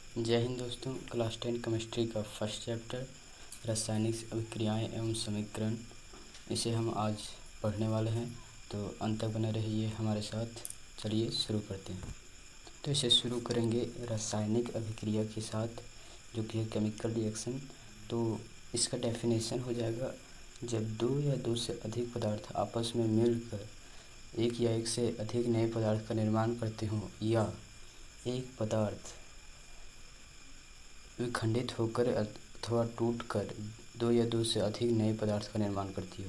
जय हिंद दोस्तों। Class 10 chemistry का फर्स्ट चैप्टर रासायनिक अभिक्रियाएं एवं समीकरण, इसे हम आज पढ़ने वाले हैं, तो अंत तक बने रहिए हमारे साथ। चलिए शुरू करते हैं। तो इसे शुरू करेंगे रासायनिक अभिक्रिया के साथ, जो कि है केमिकल रिएक्शन। तो इसका डेफिनेशन हो जाएगा, जब दो या दो से अधिक पदार्थ आपस में मिलकर एक या एक से अधिक नए पदार्थ का निर्माण करते हों, या एक पदार्थ विखंडित होकर अथवा टूटकर दो या दो से अधिक नए पदार्थ का निर्माण करती हो,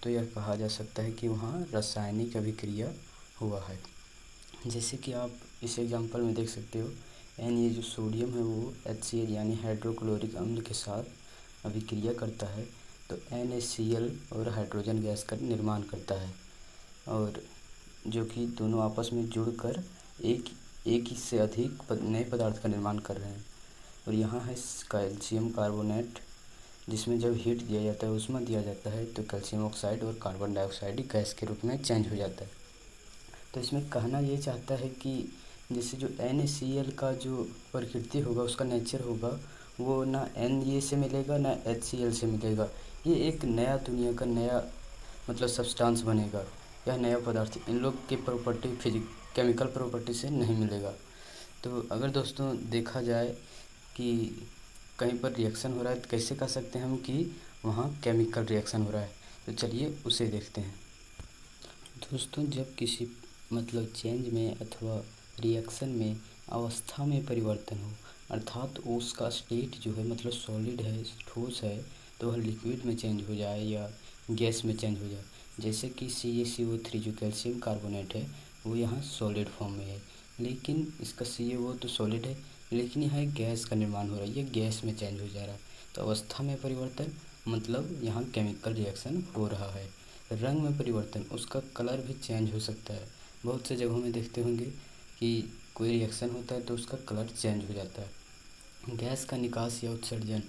तो यह कहा जा सकता है कि वहाँ रासायनिक अभिक्रिया हुआ है। जैसे कि आप इस एग्जांपल में देख सकते हो, ये जो सोडियम है वो HCl यानी हाइड्रोक्लोरिक अम्ल के साथ अभिक्रिया करता है, तो NaCl और हाइड्रोजन गैस का निर्माण करता है, और जो कि दोनों आपस में जुड़कर एक से अधिक नए पदार्थ का निर्माण कर रहे हैं। और यहाँ है कैल्शियम कार्बोनेट, जिसमें जब हीट दिया जाता है, उसमें दिया जाता है, तो कैल्शियम ऑक्साइड और कार्बन डाइऑक्साइड गैस के रूप में चेंज हो जाता है। तो इसमें कहना ये चाहता है कि जैसे जो NaCl का जो प्रकृति होगा, उसका नेचर होगा, वो ना Na से मिलेगा ना HCl से मिलेगा। ये एक नया दुनिया का नया मतलब सब्सटेंस बनेगा, यह नया पदार्थ इन लोग के प्रॉपर्टी केमिकल प्रॉपर्टी से नहीं मिलेगा। तो अगर दोस्तों देखा जाए कि कहीं पर रिएक्शन हो रहा है, तो कैसे कह सकते हैं हम कि वहाँ केमिकल रिएक्शन हो रहा है। तो चलिए उसे देखते हैं। दोस्तों, जब किसी मतलब चेंज में अथवा रिएक्शन में अवस्था में परिवर्तन हो, अर्थात उसका स्टेट जो है मतलब सॉलिड है, ठोस है, तो वह लिक्विड में चेंज हो जाए या गैस में चेंज हो जाए। जैसे कि CaCO3 जो कैल्शियम कार्बोनेट है, वो यहाँ सॉलिड फॉर्म में है, लेकिन इसका CaO तो सॉलिड है, लेकिन यहाँ गैस का निर्माण हो रहा है, ये गैस में चेंज हो जा रहा है। तो अवस्था में परिवर्तन मतलब यहाँ केमिकल रिएक्शन हो रहा है। रंग में परिवर्तन, उसका कलर भी चेंज हो सकता है। बहुत से जगहों में देखते होंगे कि कोई रिएक्शन होता है तो उसका कलर चेंज हो जाता है। गैस का निकास या उत्सर्जन,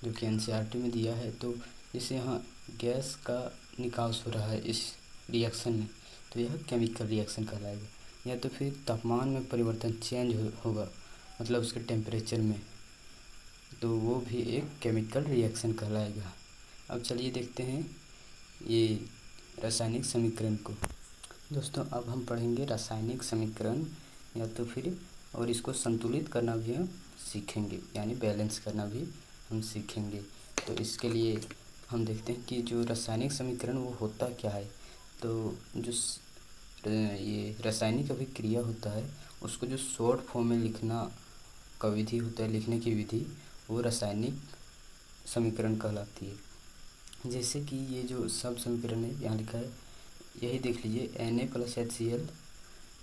जो कि NCERT में दिया है, तो जैसे यहाँ गैस का निकास हो रहा है इस रिएक्शन में, तो यह केमिकल रिएक्शन कहलाएगा। या तो फिर तापमान में परिवर्तन चेंज होगा, मतलब उसके टेम्परेचर में, तो वो भी एक केमिकल रिएक्शन कहलाएगा। अब चलिए देखते हैं ये रासायनिक समीकरण को। दोस्तों, अब हम पढ़ेंगे रासायनिक समीकरण, या तो फिर और इसको संतुलित करना भी हम सीखेंगे, यानी बैलेंस करना भी हम सीखेंगे। तो इसके लिए हम देखते हैं कि जो रासायनिक समीकरण वो होता क्या है। तो जो ये रासायनिक अभिक्रिया होता है, उसको जो शॉर्ट फॉर्म में लिखना का विधि होता है, लिखने की विधि, वो रासायनिक समीकरण कहलाती है। जैसे कि ये जो सब समीकरण है यहाँ लिखा है, यही देख लीजिए, Na + HCl,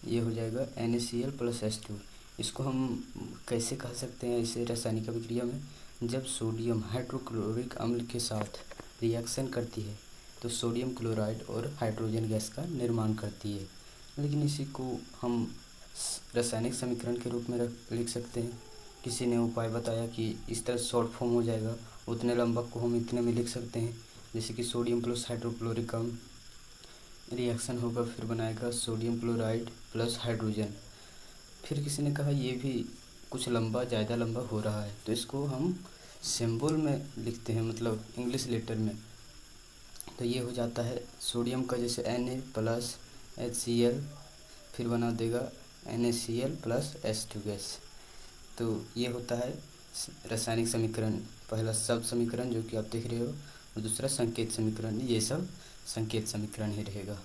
ये हो जाएगा NaCl + H2। इसको हम कैसे कह सकते हैं इसे रासायनिक अभिक्रिया में, जब सोडियम हाइड्रोक्लोरिक अम्ल के साथ रिएक्शन करती है, तो सोडियम क्लोराइड और हाइड्रोजन गैस का निर्माण करती है। लेकिन इसी को हम रासायनिक समीकरण के रूप में लिख सकते हैं। किसी ने उपाय बताया कि इस तरह शॉर्ट फॉर्म हो जाएगा, उतने लंबा को हम इतने में लिख सकते हैं। जैसे कि सोडियम + हाइड्रोक्लोरिक अम्ल रिएक्शन होगा, फिर बनाएगा सोडियम क्लोराइड + हाइड्रोजन। फिर किसी ने कहा ये भी कुछ लंबा, ज़्यादा लंबा हो रहा है, तो इसको हम सिंबल में लिखते हैं, मतलब इंग्लिश लेटर में। तो ये हो जाता है सोडियम का, जैसे Na + HCl, फिर बना देगा NaCl + H2 गैस। तो ये होता है रासायनिक समीकरण, पहला सब समीकरण जो कि आप देख रहे हो, और दूसरा संकेत समीकरण। ये सब संकेत समीकरण ही रहेगा।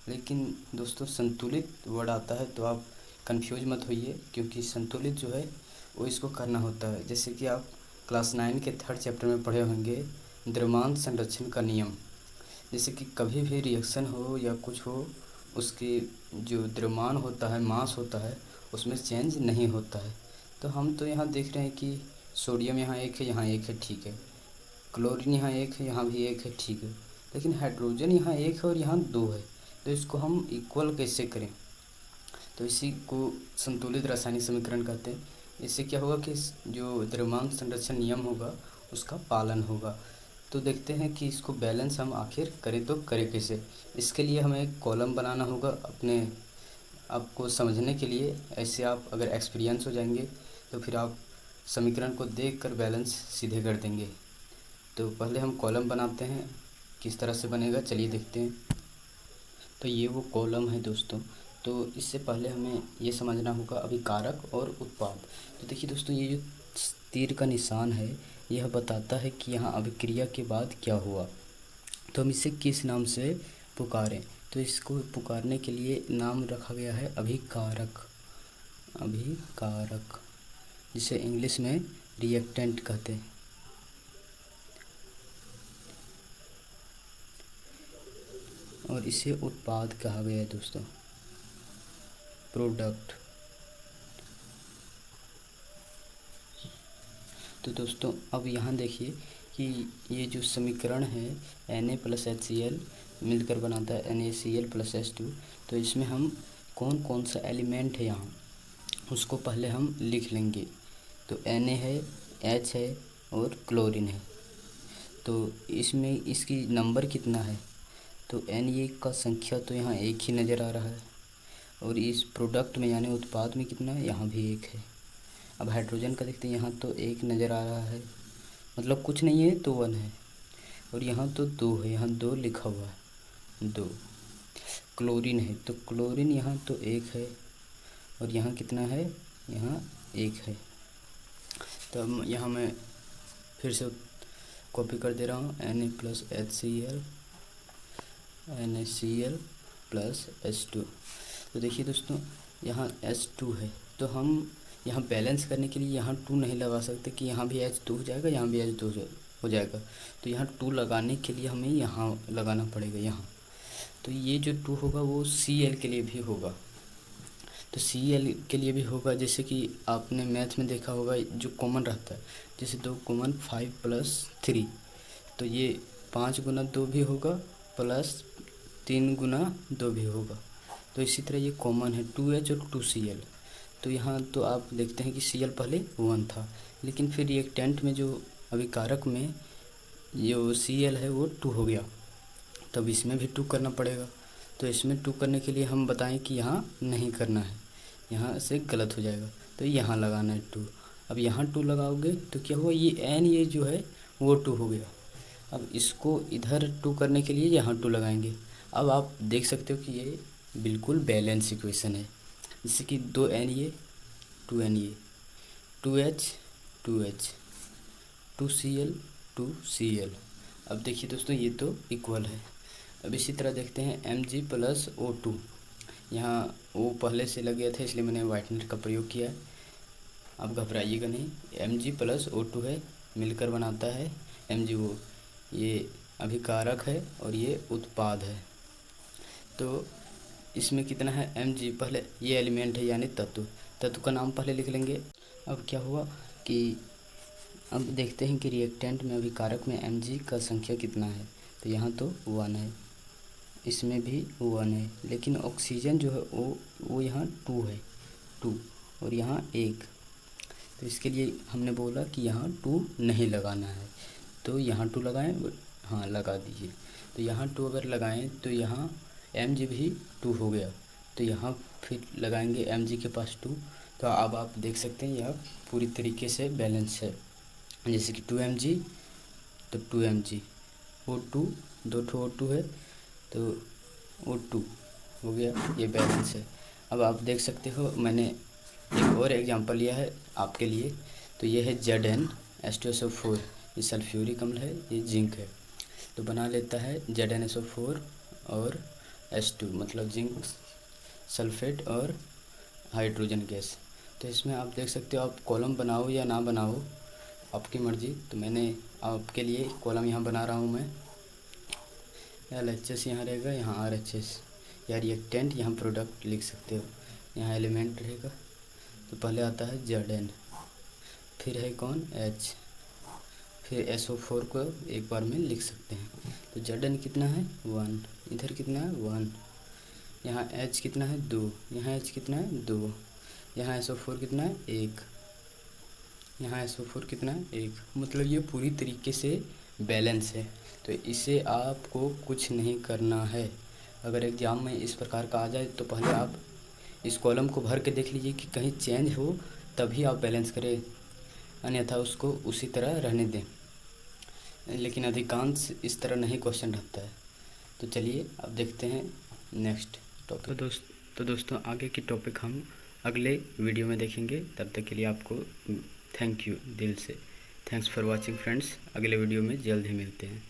लेकिन दोस्तों, संतुलित वर्ड आता है तो आप कंफ्यूज मत होइए, क्योंकि संतुलित जो है वो इसको करना होता है। जैसे कि आप क्लास 9 के 3rd चैप्टर में पढ़े होंगे, द्रव्यमान संरक्षण का नियम। जैसे कि कभी भी रिएक्शन हो या कुछ हो, उसकी जो द्रव्यमान होता है, मास होता है, उसमें चेंज नहीं होता है। तो हम तो यहाँ देख रहे हैं कि सोडियम यहाँ एक है, यहाँ एक है, ठीक है। क्लोरीन यहाँ एक है, यहाँ भी एक है, ठीक है। लेकिन हाइड्रोजन यहाँ एक है और यहाँ 2 है, तो इसको हम इक्वल कैसे करें। तो इसी को संतुलित रासायनिक समीकरण कहते हैं। इससे क्या होगा कि जो द्रव्यमान संरक्षण नियम होगा उसका पालन होगा। तो देखते हैं कि इसको बैलेंस हम आखिर करें तो करें कैसे। इसके लिए हमें एक कॉलम बनाना होगा अपने आपको समझने के लिए। ऐसे आप अगर एक्सपीरियंस हो जाएंगे तो फिर आप समीकरण को देखकर बैलेंस सीधे कर देंगे। तो पहले हम कॉलम बनाते हैं, किस तरह से बनेगा चलिए देखते हैं। तो ये वो कॉलम है दोस्तों। तो इससे पहले हमें ये समझना होगा अभिकारक और उत्पाद। तो देखिए दोस्तों, ये जो तीर का निशान है यह बताता है कि यहाँ अभिक्रिया के बाद क्या हुआ। तो हम इसे किस नाम से पुकारें, तो इसको पुकारने के लिए नाम रखा गया है अभिकारक। अभिकारक जिसे इंग्लिश में रिएक्टेंट कहते हैं। और इसे उत्पाद कहा गया है दोस्तों, प्रोडक्ट। तो दोस्तों अब यहाँ देखिए कि ये जो समीकरण है Na + HCl मिलकर बनाता है NaCl + H2। तो इसमें हम कौन कौन सा एलिमेंट है यहाँ उसको पहले हम लिख लेंगे। तो Na है, H है और क्लोरीन है। तो इसमें इसकी नंबर कितना है, तो Na का संख्या तो यहाँ एक ही नज़र आ रहा है, और इस प्रोडक्ट में यानी उत्पाद में कितना है, यहाँ भी एक है। अब हाइड्रोजन का देखते हैं, यहाँ तो एक नज़र आ रहा है, मतलब कुछ नहीं है तो 1 है, और यहाँ तो 2 है, यहाँ 2 लिखा हुआ है 2। क्लोरीन है तो क्लोरीन यहाँ तो 1 है, और यहाँ कितना है, यहाँ 1 है। तो यहाँ मैं फिर से कॉपी कर दे रहा हूँ, Na + HCl NaCl + H2। तो देखिए दोस्तों यहाँ H2 है, तो हम यहाँ बैलेंस करने के लिए यहाँ 2 नहीं लगा सकते कि यहाँ भी H2 हो जाएगा, यहाँ भी H2 हो जाएगा। तो यहाँ 2 लगाने के लिए हमें यहाँ लगाना पड़ेगा यहाँ। तो ये जो 2 होगा वो Cl के लिए भी होगा। तो Cl के लिए भी होगा, जैसे कि आपने मैथ में देखा होगा जो कॉमन रहता है, जैसे 2 कॉमन 5 + 3, तो ये 5 × 2 भी होगा प्लस 3 × 2 भी होगा। तो इसी तरह ये कॉमन है 2H और 2Cl। तो यहाँ तो आप देखते हैं कि Cl पहले 1 था, लेकिन फिर रिएक्टेंट में जो अभिकारक में जो Cl है वो 2 हो गया, तब इसमें भी 2 करना पड़ेगा। तो इसमें 2 करने के लिए हम बताएं कि यहाँ नहीं करना है, यहाँ से गलत हो जाएगा, तो यहाँ लगाना है 2। अब यहाँ 2 लगाओगे तो क्या हुआ, ये N ये जो है वो 2 हो गया। अब इसको इधर 2 करने के लिए यहाँ 2 लगाएंगे। अब आप देख सकते हो कि ये बिल्कुल बैलेंस इक्वेशन है, जैसे कि 2Na 2Na 2H 2H 2Cl 2Cl। अब देखिए दोस्तों ये तो इक्वल है। अब इसी तरह देखते हैं Mg + O2। यहाँ O पहले से लग गया था इसलिए मैंने वाइटनर का प्रयोग किया है, अब घबराइएगा नहीं। Mg + O2 है, मिलकर बनाता है MgO। ये अभिकारक है और ये उत्पाद है। तो इसमें कितना है Mg, पहले ये एलिमेंट है यानी तत्व का नाम पहले लिख लेंगे। अब क्या हुआ कि अब देखते हैं कि रिएक्टेंट में अभिकारक में Mg का संख्या कितना है। तो यहाँ तो 1 है, इसमें भी 1 है, लेकिन ऑक्सीजन जो है वो यहाँ 2 है 2, और यहाँ 1। तो इसके लिए हमने बोला कि यहाँ 2 नहीं लगाना है, तो यहाँ 2 लगाएं, हाँ लगा दीजिए। तो यहाँ 2 अगर लगाएं तो यहाँ Mg भी 2 हो गया, तो यहाँ फिर लगाएंगे Mg के पास 2। तो अब आप देख सकते हैं यह पूरी तरीके से बैलेंस है, जैसे कि 2Mg तो 2Mg O2 2 O2 है तो O2 हो गया, ये बैलेंस है। अब आप देख सकते हो मैंने एक और एग्जांपल लिया है आपके लिए। तो ये है ZnH2SO4, ये सल्फ्यूरिक अम्ल है, ये जिंक है। तो बना लेता है ZnSO4 और H2, मतलब जिंक सल्फेट और हाइड्रोजन गैस। तो इसमें आप देख सकते हो, आप कॉलम बनाओ या ना बनाओ आपकी मर्ज़ी। तो मैंने आपके लिए कॉलम यहाँ बना रहा हूँ मैं। LHS यहाँ रहेगा, यहाँ RHS या रिएक्टेंट, यहाँ प्रोडक्ट लिख सकते हो, यहाँ एलिमेंट रहेगा। तो पहले आता है Zn, फिर है कौन H, फिर SO4 को एक बार में लिख सकते हैं। तो Zn कितना है 1, इधर कितना है 1, यहाँ H कितना है 2, यहाँ H कितना है 2, यहाँ SO4 कितना है 1, यहाँ SO4 कितना है 1। मतलब ये पूरी तरीके से बैलेंस है। तो इसे आपको कुछ नहीं करना है। अगर एग्ज़ाम में इस प्रकार का आ जाए तो पहले आप इस कॉलम को भर के देख लीजिए कि कहीं चेंज हो, तभी आप बैलेंस करें। अन्यथा उसको उसी तरह रहने दें। लेकिन अधिकांश इस तरह नहीं क्वेश्चन रहता है। तो चलिए अब देखते हैं नेक्स्ट टॉपिक। तो दोस्तों आगे की टॉपिक हम अगले वीडियो में देखेंगे। तब तक के लिए आपको थैंक यू दिल से। Thanks for watching friends. अगले वीडियो में जल्द ही मिलते हैं।